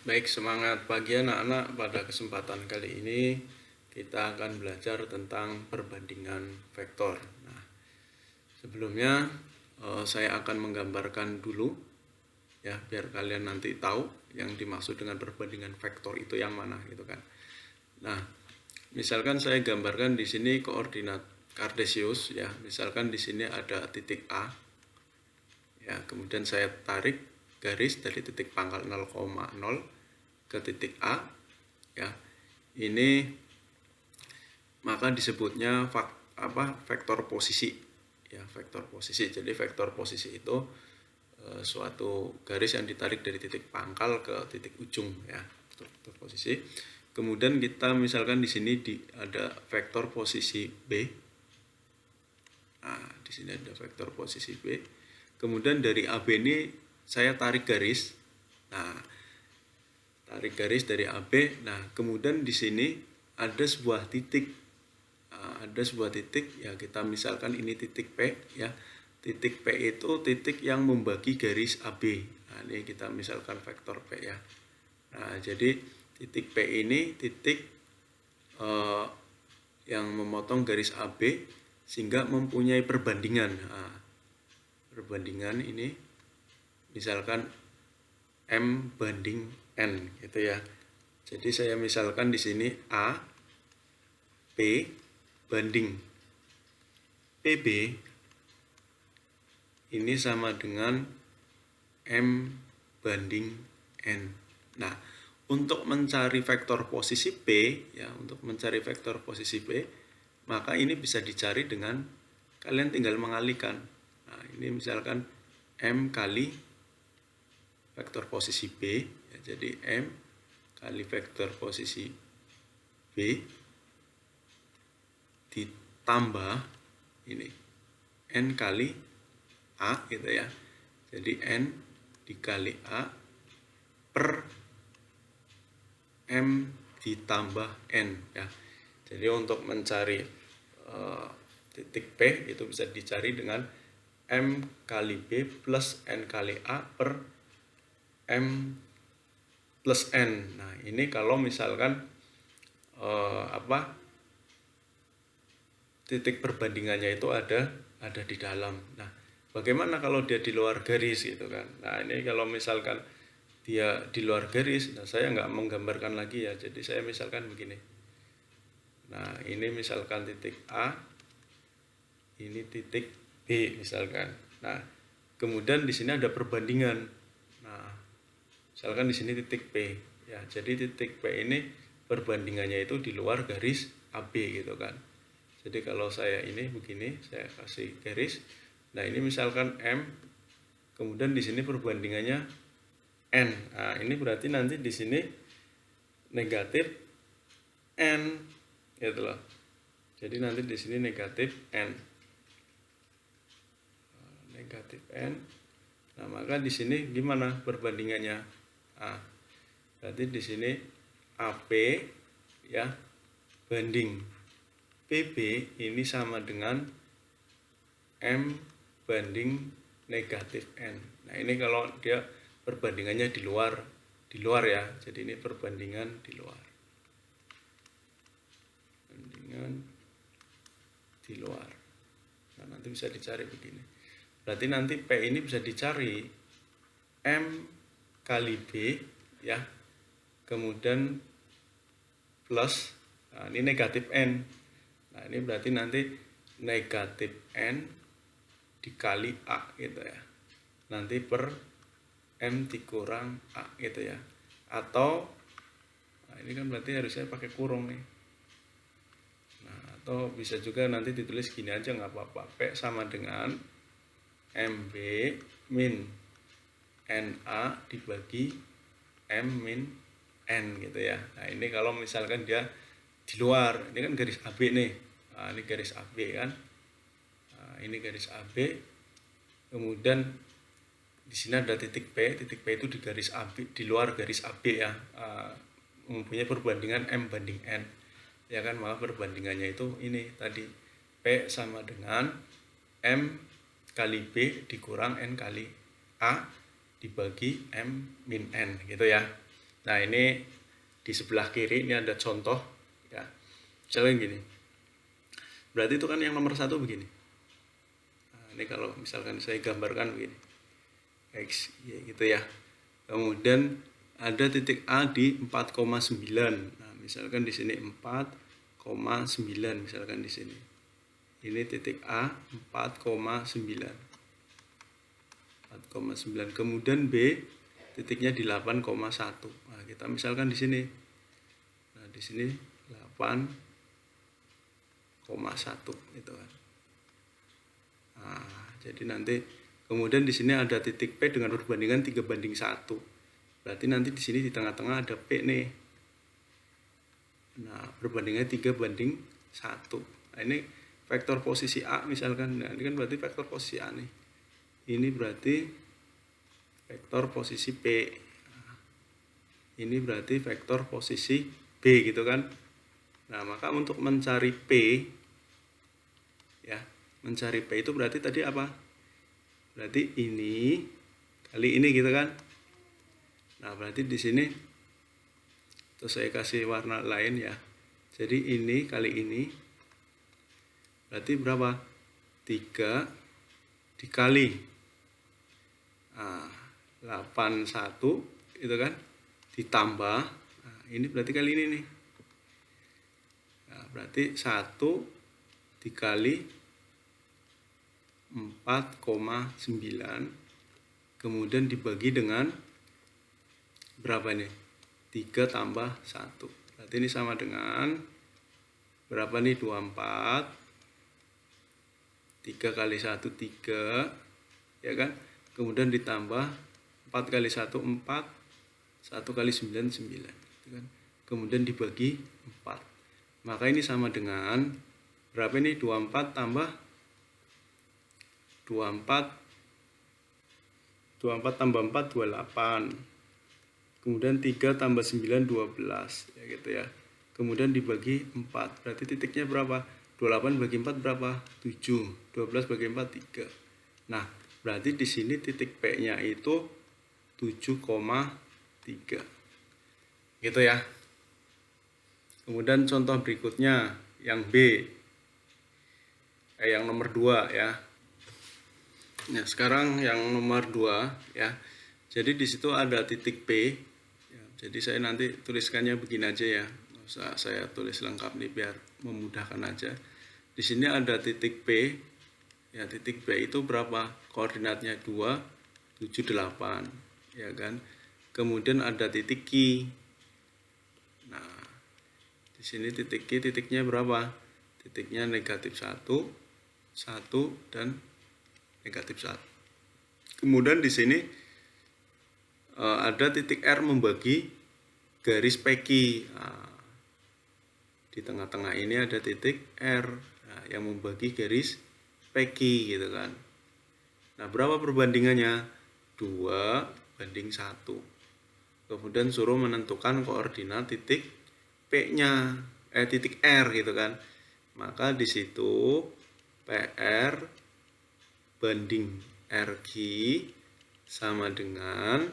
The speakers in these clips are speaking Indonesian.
Baik, semangat pagi anak-anak. Pada kesempatan kali ini kita akan belajar tentang perbandingan vektor. Nah, sebelumnya saya akan menggambarkan dulu ya, biar kalian nanti tahu yang dimaksud dengan perbandingan vektor itu yang mana gitu kan. Nah, misalkan saya gambarkan di sini koordinat kartesius ya. Misalkan di sini ada titik A. Ya, kemudian saya tarik garis dari titik pangkal 0,0 ke titik A ya. Ini maka disebutnya vektor posisi ya, vektor posisi. Jadi vektor posisi itu suatu garis yang ditarik dari titik pangkal ke titik ujung ya, vektor posisi. Kemudian kita misalkan di sini ada vektor posisi B. Nah, di sini ada vektor posisi B. Kemudian dari AB ini saya tarik garis. Nah, tarik garis dari AB. Nah, kemudian di sini ada sebuah titik. Nah, ada sebuah titik ya, kita misalkan ini titik P ya. Titik P itu titik yang membagi garis AB. Nah, ini kita misalkan vektor P ya. Nah, jadi titik P ini titik yang memotong garis AB sehingga mempunyai perbandingan. Nah, perbandingan ini misalkan M banding N gitu ya. Jadi saya misalkan di sini A P banding PB ini sama dengan M banding N. Nah, untuk mencari vektor posisi P ya, untuk mencari vektor posisi P, maka ini bisa dicari dengan kalian tinggal mengalihkan. Nah, ini misalkan M kali vektor posisi B ya, jadi M kali vektor posisi B ditambah ini N kali A gitu ya. Jadi N dikali A per M ditambah N ya. Jadi untuk mencari titik P itu bisa dicari dengan M kali B plus N kali A per M plus N. Nah, ini kalau misalkan titik perbandingannya itu ada di dalam. Nah, bagaimana kalau dia di luar garis gitu kan? Nah, ini kalau misalkan dia di luar garis, nah saya nggak menggambarkan lagi ya. Jadi saya misalkan begini. Nah, ini misalkan titik A, ini titik B misalkan. Nah, kemudian di sini ada perbandingan. Nah, misalkan di sini titik P ya. Jadi titik P ini perbandingannya itu di luar garis AB gitu kan. Jadi kalau saya ini begini, saya kasih garis. Nah, ini misalkan M, kemudian di sini perbandingannya N. Nah, ini berarti nanti di sini negatif N gitu loh. Jadi nanti di sini negatif N. Negatif N. Nah, maka di sini gimana perbandingannya? Nah, berarti di sini AP ya banding PB ini sama dengan M banding negatif N. Nah, ini kalau dia perbandingannya di luar ya. Jadi ini perbandingan di luar. Perbandingan di luar. Nah, nanti bisa dicari begini. Berarti nanti P ini bisa dicari M kali B ya. Kemudian plus, nah ini negatif N. Nah, ini berarti nanti negatif N dikali A gitu ya. Nanti per M dikurang A gitu ya. Atau, nah ini kan berarti harusnya pakai kurung nih. Nah, atau bisa juga nanti ditulis gini aja nggak apa-apa. P sama dengan MB min NA dibagi M min N gitu ya. Nah, ini kalau misalkan dia di luar, ini kan garis AB nih. Nah, ini garis AB kan. Nah, ini garis AB. Kemudian di sini ada titik P. Titik P itu di garis AB, di luar garis AB ya. Mempunyai perbandingan M banding N. Ya kan, maka perbandingannya itu ini tadi P sama dengan M kali B dikurang N kali A dibagi M min N gitu ya. Nah, ini di sebelah kiri ini ada contoh ya. Misalnya gini. Berarti itu kan yang nomor 1 begini. Nah, ini kalau misalkan saya gambarkan begini. X ya gitu ya. Kemudian ada titik A di 4,9. Nah, misalkan di sini 4,9 misalkan di sini. Ini titik A 4,9. 4,9. Kemudian B titiknya di 8,1. Nah, kita misalkan di sini. Nah, di sini 8,1 itu kan. Nah, jadi nanti kemudian di sini ada titik P dengan perbandingan 3:1. Berarti nanti di sini di tengah-tengah ada P nih. Nah, perbandingannya 3:1. Nah, ini vektor posisi A misalkan. Nah, ini kan berarti vektor posisi A nih. Ini berarti vektor posisi P. Nah, ini berarti vektor posisi B gitu kan. Nah, maka untuk mencari P ya, mencari P itu berarti tadi apa? Berarti ini kali ini gitu kan. Nah, berarti di sini terus saya kasih warna lain ya. Jadi ini kali ini berarti berapa? 3 dikali 81 itu kan, ditambah ini berarti kali ini nih. Nah, berarti 1 dikali 4,9 kemudian dibagi dengan berapa nih? 3 tambah 1. Berarti ini sama dengan berapa nih? 24. 3 kali 1 3 ya kan? Kemudian ditambah 4 kali 1 4, 1 kali 9 9 gitu kan? Kemudian dibagi 4. Maka ini sama dengan berapa ini? 24 tambah 24 tambah 4 28. Kemudian 3 tambah 9 12 ya gitu ya. Kemudian dibagi 4. Berarti titiknya berapa? 28 bagi 4 berapa? 7. 12 bagi 4 3. Nah, berarti di sini titik P-nya itu 7,3. Gitu ya. Kemudian contoh berikutnya yang B. Yang nomor 2 ya. Nah, sekarang yang nomor 2 ya. Jadi di situ ada titik P. Ya, jadi saya nanti tuliskannya begini aja ya. Nggak usah saya tulis lengkap nih biar memudahkan aja. Di sini ada titik P. Ya, titik P itu berapa? Koordinatnya 2 7 8 ya kan. Kemudian ada titik Q. Nah, di sini titik Q titiknya berapa? Titiknya negatif 1 1 dan negatif 1. Kemudian di sini ada titik R membagi garis PQ. Nah, di tengah-tengah ini ada titik R yang membagi garis PQ gitu kan. Nah, berapa perbandingannya? 2:1. Kemudian suruh menentukan koordinat titik P-nya, titik R gitu kan. Maka di situ PR banding RQ sama dengan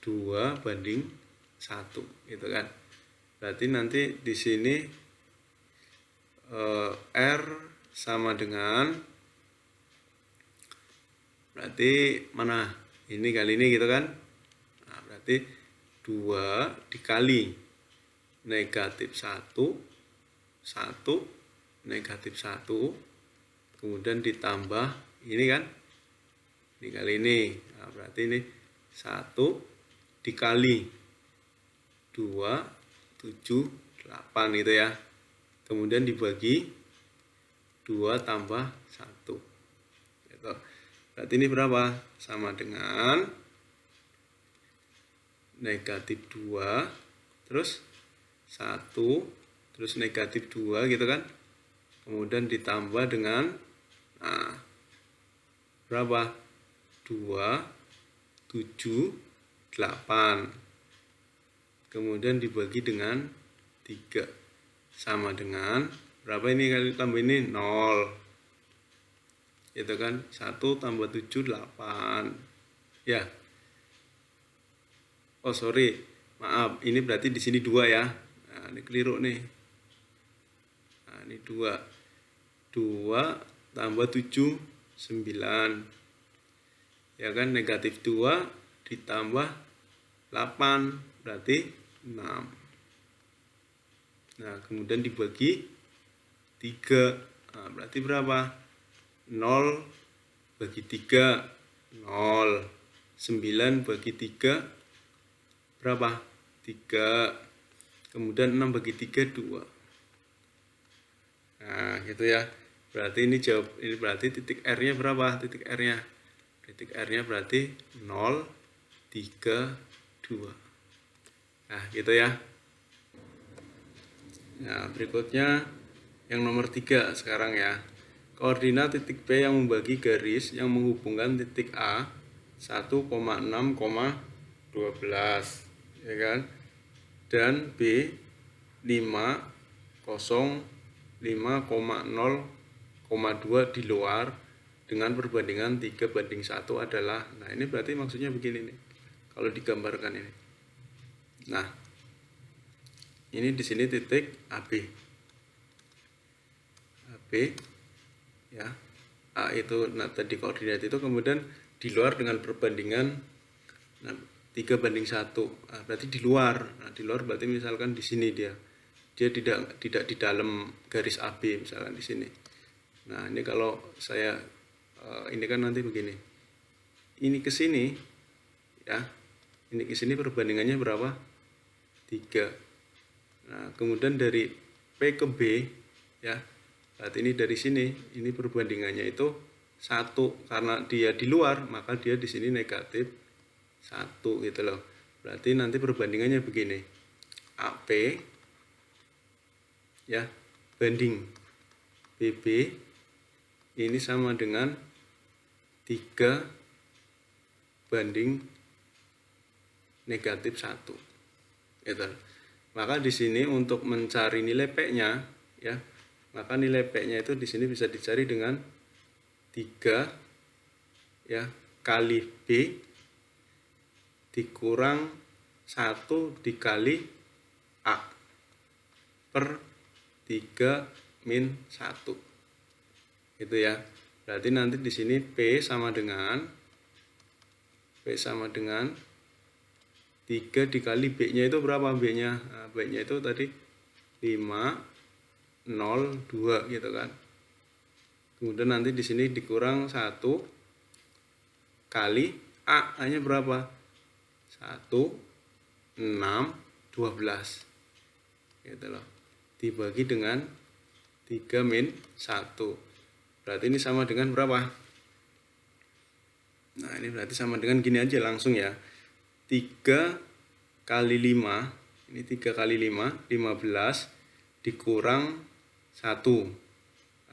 2:1 gitu kan. Berarti nanti di sini R sama dengan berarti mana? Ini kali ini gitu kan. Nah, berarti 2 dikali negatif 1 1 negatif 1 kemudian ditambah ini kan. Ini kali ini. Nah, berarti ini 1 dikali 2 7 8 gitu ya. Kemudian dibagi 2 tambah 1 gitu. Berarti ini berapa? Sama dengan negatif 2 terus 1 terus negatif 2 gitu kan. Kemudian ditambah dengan berapa? 2 7 8 kemudian dibagi dengan 3 sama dengan berapa ini kali tambah ini? 0 itu kan. 1 tambah 7 8 ya. Oh sorry, Maaf, ini berarti di sini 2 ya. Nah, ini keliru nih. Nah, ini 2. 2 tambah 7, 9. Ya kan, negatif 2 ditambah 8, berarti 6. Nah, kemudian dibagi 3. Nah, berarti berapa? 0 bagi 3, 0. 9 bagi 3, berapa? 3. Kemudian 6 bagi 3, 2. Nah, gitu ya. Berarti ini berarti titik R-nya berapa? Titik R-nya. Titik R-nya berarti 0, 3, 2. Nah, gitu ya. Nah, berikutnya yang nomor 3 sekarang ya. Koordinat titik P yang membagi garis yang menghubungkan titik A 1,6,12, ya kan? Dan B 5,0,2 di luar dengan perbandingan 3:1 adalah. Nah, ini berarti maksudnya begini nih. Kalau digambarkan ini. Nah, ini di sini titik AB. AB ya. A itu tadi koordinat itu, kemudian di luar dengan perbandingan 3:1. Nah, berarti di luar. Nah, di luar berarti misalkan di sini dia tidak di dalam garis AB misalkan di sini. Nah, ini kalau saya ini kan nanti begini. Ini ke sini ya. Ini ke sini perbandingannya berapa? 3. Nah, kemudian dari P ke B ya. Berarti ini dari sini, ini perbandingannya itu 1, karena dia di luar, maka dia di sini negatif 1 gitu loh. Berarti nanti perbandingannya begini. AP ya banding BB ini sama dengan 3 banding negatif 1. Gitu. Maka di sini untuk mencari nilai P-nya ya, maka nilai P-nya itu di sini bisa dicari dengan 3 ya kali B dikurang 1 dikali A per 3 min 1. Gitu ya. Berarti nanti di sini P sama dengan 3 dikali B-nya itu berapa B-nya? Nah, B-nya itu tadi 5,02 gitu kan. Kemudian nanti di sini dikurang 1 kali A-nya berapa? 1, 6, 12. Gitu loh. Dibagi dengan 3 min 1. Berarti ini sama dengan berapa? Nah, ini berarti sama dengan gini aja langsung ya. 3 kali 5, ini 3 kali 5, 15 dikurang 1.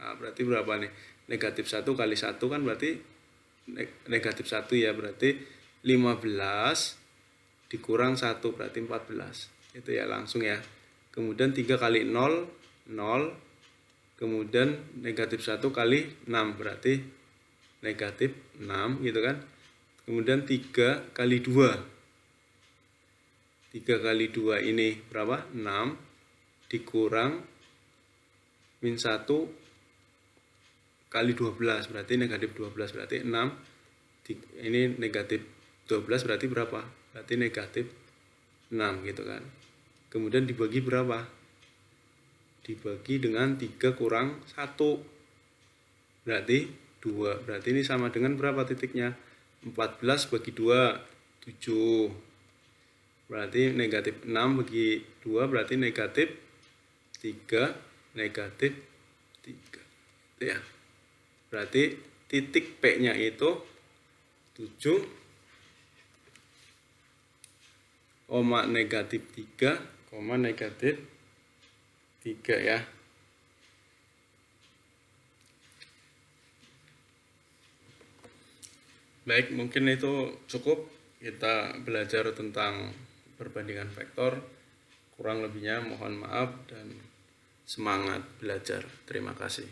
Nah, berarti berapa nih? Negatif 1 kali 1 kan berarti negatif 1 ya, berarti 15 dikurang 1 berarti 14. Itu ya langsung ya. Kemudian 3 kali 0, 0. Kemudian negatif 1 kali 6 berarti negatif 6 gitu kan. Kemudian 3 kali 2. 3 kali 2 ini berapa? 6 dikurang min 1 kali 12 berarti negatif 12, berarti 6 ini negatif 12 berarti berapa? Berarti negatif 6 gitu kan. Kemudian dibagi berapa? Dibagi dengan 3 kurang 1 berarti 2. Berarti ini sama dengan berapa titiknya? 14 bagi 2 7. Berarti negatif 6 bagi 2 berarti negatif 3, negatif 3. Ya. Berarti titik P-nya itu 7, negatif 3, negatif 3 ya. Baik, mungkin itu cukup kita belajar tentang perbandingan vektor. Kurang lebihnya mohon maaf dan semangat belajar. Terima kasih.